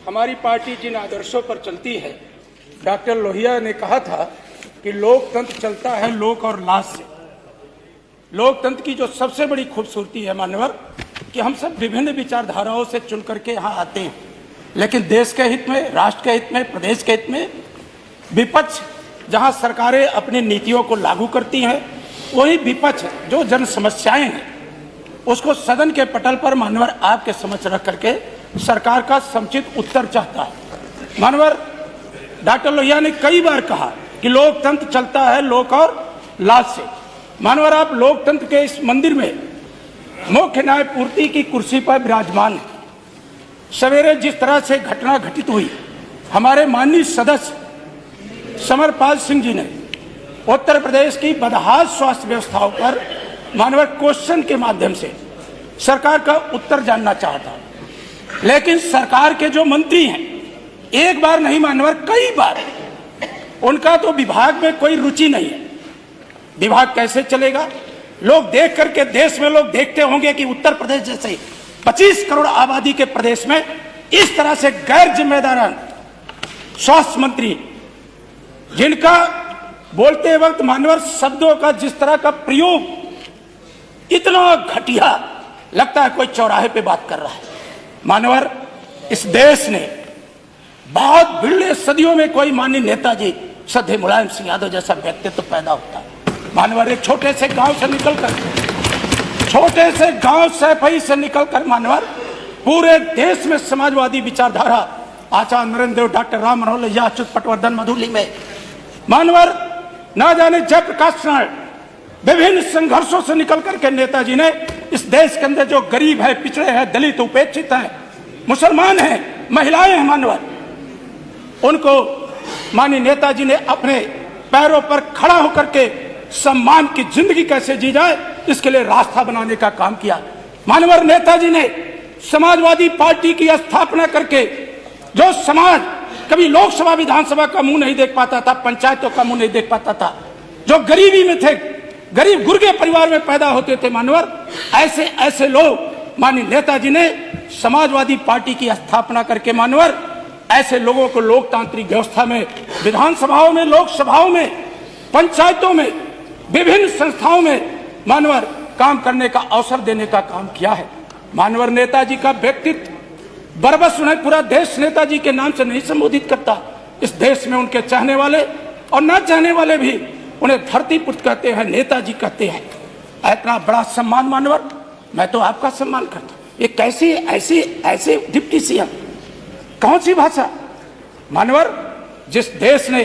हमारी पार्टी जिन आदर्शों पर चलती है, डॉक्टर लोहिया ने कहा था कि लोकतंत्र चलता है लोक और लाज से। लोकतंत्र की जो सबसे बड़ी खूबसूरती है मान्यवर, कि हम सब विभिन्न विचारधाराओं से चुन करके यहाँ आते हैं, लेकिन देश के हित में, राष्ट्र के हित में, प्रदेश के हित में विपक्ष जहाँ सरकारें अपनी नीतियों को लागू करती हैं, वही विपक्ष जो जन समस्याएं हैं उसको सदन के पटल पर मान्यवर आपके समक्ष रख करके सरकार का समुचित उत्तर चाहता है। मान्यवर डॉक्टर लोहिया ने कई बार कहा कि लोकतंत्र चलता है लोक और लाज से। मान्यवर आप लोकतंत्र के इस मंदिर में मुख्य न्यायपूर्ति की कुर्सी पर विराजमान है। सवेरे जिस तरह से घटना घटित हुई, हमारे माननीय सदस्य समरपाल सिंह जी ने उत्तर प्रदेश की बदहाल स्वास्थ्य व्यवस्थाओं पर मानवर क्वेश्चन के माध्यम से सरकार का उत्तर जानना चाहता, लेकिन सरकार के जो मंत्री हैं एक बार नहीं मानवर कई बार, उनका तो विभाग में कोई रुचि नहीं है। विभाग कैसे चलेगा? लोग देख करके, देश में लोग देखते होंगे कि उत्तर प्रदेश जैसे 25 करोड़ आबादी के प्रदेश में इस तरह से गैर जिम्मेदारान स्वास्थ्य मंत्री, जिनका बोलते वक्त मानवर शब्दों का जिस तरह का प्रयोग इतना घटिया लगता है कोई चौराहे पे बात कर रहा है। मानवर इस देश ने बहुत बिरले सदियों में कोई माननीय नेताजी श्रद्धेय मुलायम सिंह यादव जैसा व्यक्तित्व तो पैदा होता है। मानवर एक छोटे से गांव से निकलकर, छोटे से गांव सैफई से निकलकर मानवर पूरे देश में समाजवादी विचारधारा आचार्य नरेंद्र देव, डॉक्टर राम मनोहर लोहिया, अच्युत पटवर्धन मधुली में मानवर ना जाने जयप्रकाश नारायण, विभिन्न संघर्षों से निकल करके नेताजी ने इस देश के अंदर जो गरीब है, पिछड़े हैं, दलित, उपेक्षित हैं, मुसलमान हैं, महिलाएं हैं मानवर, उनको माननीय नेताजी ने अपने पैरों पर खड़ा होकर के सम्मान की जिंदगी कैसे जी जाए इसके लिए रास्ता बनाने का काम किया। मानवर नेताजी ने समाजवादी पार्टी की स्थापना करके जो समाज कभी लोकसभा विधानसभा का मुंह नहीं देख पाता था, पंचायतों का मुंह नहीं देख पाता था, जो गरीबी में थे, गरीब गुर्गे परिवार में पैदा होते थे मानवर, ऐसे ऐसे लोग माननीय नेताजी ने समाजवादी पार्टी की स्थापना करके मानवर ऐसे लोगों को लोकतांत्रिक व्यवस्था में, विधानसभाओं में, लोकसभाओं में, पंचायतों में, विभिन्न संस्थाओं में मानवर काम करने का अवसर देने का काम किया है। मानवर नेताजी का व्यक्तित्व बरबस उन्हें पूरा देश नेताजी के नाम से नहीं संबोधित करता। इस देश में उनके चाहने वाले और न चाहने वाले भी उन्हें धरती पुत्र कहते हैं, नेताजी कहते हैं। इतना बड़ा सम्मान मानवर, मैं तो आपका सम्मान करता हूं। ये कैसे ऐसे डिप्टी सीएम, कौन सी भाषा? मानवर जिस देश ने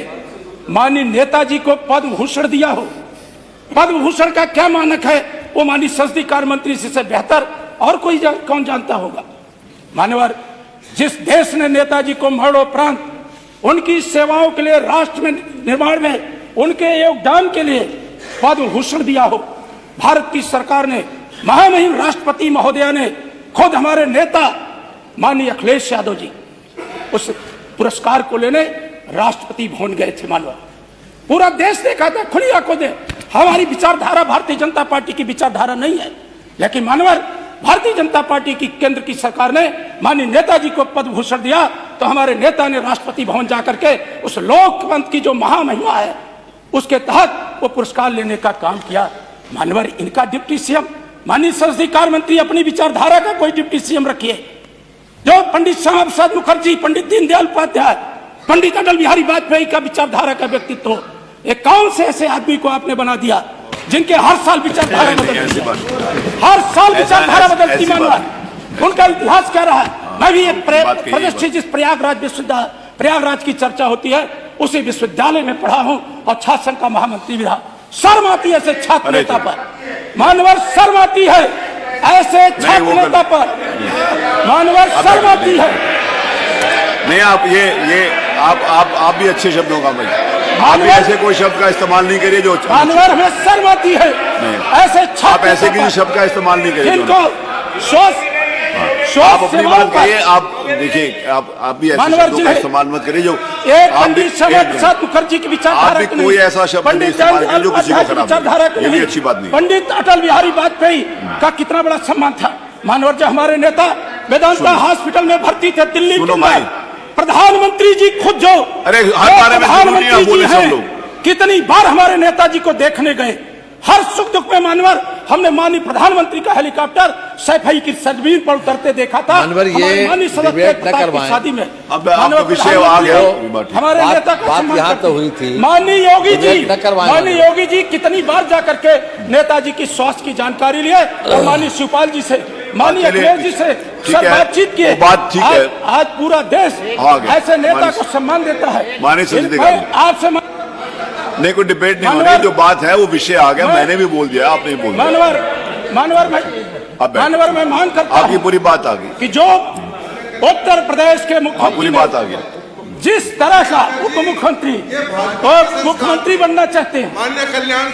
माननीय नेताजी को पद्म भूषण दिया हो, पद्म भूषण का क्या मानक है वो माननीय संसदीय कार्य मंत्री से बेहतर और कोई कौन जानता होगा। मानवर जिस देश ने नेताजी को मरणोपरांत उनकी सेवाओं के लिए, राष्ट्र में निर्माण में उनके योगदान के लिए पद्म भूषण दिया हो, भारत की सरकार ने, महामहिम राष्ट्रपति महोदया ने, खुद हमारे नेता माननीय अखिलेश यादव जी उस पुरस्कार को लेने राष्ट्रपति भवन गए थे। मानवर पूरा देश देखा था, खुली आंखों से। हमारी विचारधारा भारतीय जनता पार्टी की विचारधारा नहीं है, लेकिन मानवर भारतीय जनता पार्टी की केंद्र की सरकार ने माननीय नेताजी को पद्म भूषण दिया तो हमारे नेता ने राष्ट्रपति भवन जाकर के उस लोकतंत्र की जो महामहिमा है उसके तहत वो पुरस्कार लेने का काम किया। मानवर इनका डिप्टी सीएम, माननीय संसदीय कार्य मंत्री अपनी विचारधारा का कोई डिप्टी सीएम रखिए। जो पंडित श्यामा प्रसाद मुखर्जी, पंडित दीनदयाल उपाध्याय, पंडित अटल बिहारी वाजपेयी का विचारधारा का व्यक्तित्व हो, एक कौन से ऐसे आदमी को आपने बना दिया जिनके हर साल विचारधारा बदलती है, हर साल विचारधारा बदलती। मानवर उनका इतिहास क्या रहा है? मैं भी एक प्रतिष्ठित जिस प्रयागराज की चर्चा होती है उसी विश्वविद्यालय में पढ़ा हूं और छात्र संघ का महामंत्री भी रहा। शर्म आती है ऐसे छात्र नेता पर मानवर, शर्म आती है ऐसे छात्र नेता पर मानवर, शर्म आती है। नहीं आप भी अच्छे शब्दों का भाई, आप भी ऐसे कोई शब्द का इस्तेमाल नहीं करिए जो मानवर हमें शर्म आती है ऐसे छात्र, आप ऐसे किसी शब्द का इस्तेमाल नहीं करिए जिनको आप अपनी बात करिए। आप देखिए, आप भी ऐसे शब्दों का इस्तेमाल मत करिए जो पंडित श्यामा प्रसाद मुखर्जी की विचारधारा, आप भी कोई ऐसा शब्द नहीं इस्तेमाल करिए जो किसी को खराब, ये भी अच्छी बात नहीं। पंडित अटल बिहारी वाजपेयी का कितना बड़ा सम्मान था। मानवर जो हमारे नेता वेदांता हॉस्पिटल में भर्ती थे दिल्ली के अंदर, प्रधानमंत्री जी खुद जो अरे हर बारे में जरूरी नहीं आप बोले सब लोग। कितनी बार हमारे नेताजी को देखने गए, हर सुख दुख में मानवर हमने माननीय प्रधानमंत्री का हेलीकॉप्टर सैफई की सरजमीन पर उतरते देखा था। मानवर, ये माननीय सदस्य डिबेट न की करवाएं। शादी में अब आपका विषय आ गया। हमारे नेता का बात सम्मान यहाँ करते तो हुई थी। माननीय योगी जी, डिबेट न करवाएं। माननीय योगी जी कितनी बार जाकर के नेताजी की स्वास्थ्य की जानकारी लिए और माननीय शिवपाल जी से, माननीय चलिए, अखिलेश जी से ठीक सब है, बातचीत किए। वो बात ठीक है। आज पूरा देश आ गया। ऐसे नेता माननीय- को सम्मान देता है। माननीय संसदीय मैं कार्य। आपसे नहीं, कोई डिबेट नहीं हो मानवर- रही, जो बात है वो विषय आ गया। मैंने भी बोल दिया, आपने भी बोल दिया। मानवर मैं मांग करता आपकी हूं पूरी बात आ गई। कि जो उत्तर प्रदेश के आप मुख्यमंत्री पूरी ने बात आ गई। जिस तरह का उप मुख्यमंत्री और मुख्यमंत्री बनना चाहते हैं, माननीय कल्याण